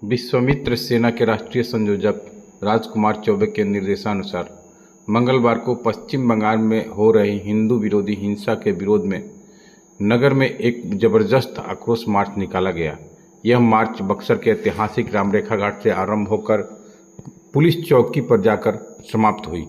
विश्वामित्र सेना के राष्ट्रीय संयोजक राजकुमार चौबे के निर्देशानुसार मंगलवार को पश्चिम बंगाल में हो रही हिंदू विरोधी हिंसा के विरोध में नगर में एक जबरदस्त आक्रोश मार्च निकाला गया। यह मार्च बक्सर के ऐतिहासिक रामरेखा घाट से आरंभ होकर पुलिस चौकी पर जाकर समाप्त हुई।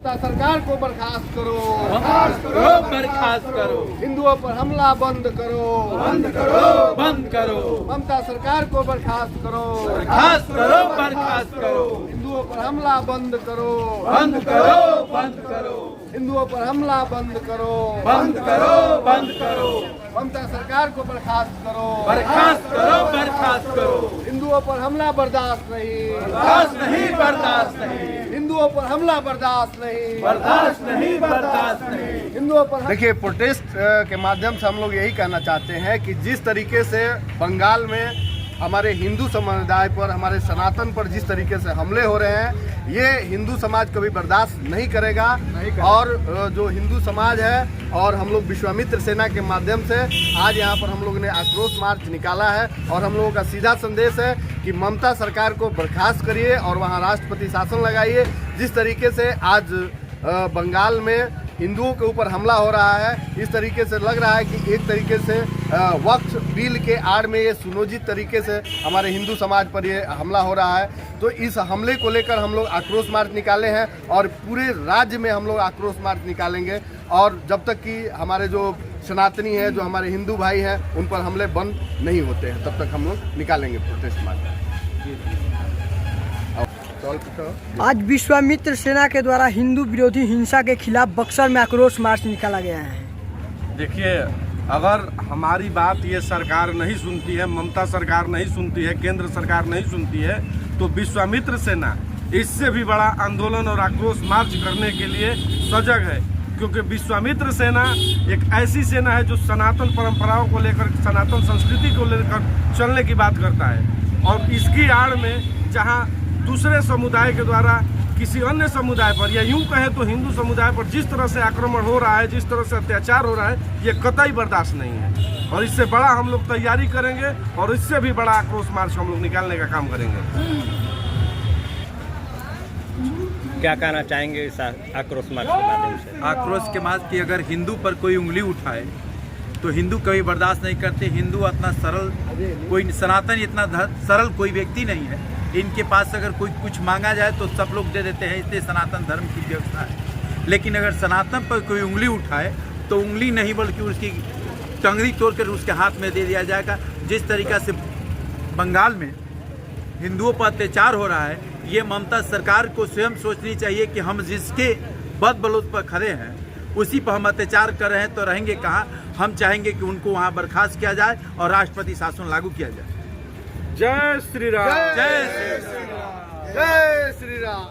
सरकार को बर्खास्त करो, बर्खास्त करो, बर्खास्त करो। हिंदुओं पर हमला बंद करो, बंद करो, बंद करो। ममता सरकार को बर्खास्त करो, बर्खास्त करो, बर्खास्त करो। हिंदुओं पर हमला बंद करो, बंद करो, बंद करो। हिंदुओं पर हमला बंद करो, बंद करो, बंद करो। ममता सरकार को बर्खास्त करो, बर्खास्त करो, बर्खास्त करो। हिंदुओं पर हमला बर्दाश्त नहीं, बर्दाश्त नहीं, बर्दाश्त नहीं। हिंदुओं पर हमला बर्दाश्त नहीं, बर्दाश्त नहीं, बर्दाश्त नहीं। हिंदुओं पर देखिए, प्रोटेस्ट के माध्यम से हम लोग यही कहना चाहते हैं कि जिस तरीके से बंगाल में हमारे हिंदू समुदाय पर, हमारे सनातन पर जिस तरीके से हमले हो रहे हैं, ये हिंदू समाज कभी बर्दाश्त नहीं करेगा। और जो हिंदू समाज है और हम लोग विश्वामित्र सेना के माध्यम से आज यहाँ पर हम लोग ने आक्रोश मार्च निकाला है और हम लोगों का सीधा संदेश है कि ममता सरकार को बर्खास्त करिए और वहाँ राष्ट्रपति शासन लगाइए। जिस तरीके से आज बंगाल में हिंदुओं के ऊपर हमला हो रहा है, इस तरीके से लग रहा है कि एक तरीके से वक्फ बिल के आड़ में ये सुनियोजित तरीके से हमारे हिंदू समाज पर ये हमला हो रहा है। तो इस हमले को लेकर हम लोग आक्रोश मार्च निकाले हैं और पूरे राज्य में हम लोग आक्रोश मार्च निकालेंगे। और जब तक कि हमारे जो सनातनी हैं, जो हमारे हिंदू भाई हैं, उन पर हमले बंद नहीं होते हैं, तब तक हम लोग निकालेंगे प्रोटेस्ट मार्च। आज विश्वामित्र सेना के द्वारा हिंदू विरोधी हिंसा के खिलाफ बक्सर में आक्रोश मार्च निकाला गया है। देखिए, अगर हमारी बात ये सरकार नहीं सुनती है, ममता सरकार नहीं सुनती है, केंद्र सरकार नहीं सुनती है, तो विश्वामित्र सेना इससे भी बड़ा आंदोलन और आक्रोश मार्च करने के लिए सजग है। क्योंकि विश्वामित्र सेना एक ऐसी सेना है जो सनातन परंपराओं को लेकर, सनातन संस्कृति को लेकर चलने की बात करता है। और इसकी आड़ में जहाँ दूसरे समुदाय के द्वारा किसी अन्य समुदाय पर, या यूं कहें तो हिंदू समुदाय पर जिस तरह से आक्रमण हो रहा है, जिस तरह से अत्याचार हो रहा है, ये कतई बर्दाश्त नहीं है। और इससे बड़ा हम लोग तैयारी करेंगे और इससे भी बड़ा आक्रोश मार्च हम लोग निकालने का काम करेंगे। क्या कहना चाहेंगे इस आक्रोश मार्च के माध्यम से? आक्रोश के मार्च की अगर हिंदू पर कोई उंगली उठाए तो हिंदू कभी बर्दाश्त नहीं करते। हिंदू इतना सरल, कोई सनातन इतना सरल कोई व्यक्ति नहीं है। इनके पास अगर कोई कुछ मांगा जाए तो सब लोग दे देते हैं, इसलिए सनातन धर्म की व्यवस्था है। लेकिन अगर सनातन पर कोई उंगली उठाए तो उंगली नहीं बल्कि उसकी टंगरी तोड़कर उसके हाथ में दे दिया जाएगा। जिस तरीक़ा से बंगाल में हिंदुओं पर अत्याचार हो रहा है, ये ममता सरकार को स्वयं सोचनी चाहिए कि हम जिसके बदबलूत पर खड़े हैं उसी पर हम अत्याचार कर रहे हैं तो रहेंगे कहाँ। हम चाहेंगे कि उनको वहाँ बर्खास्त किया जाए और राष्ट्रपति शासन लागू किया जाए। जय श्री राम। जय श्री राम। जय श्री राम।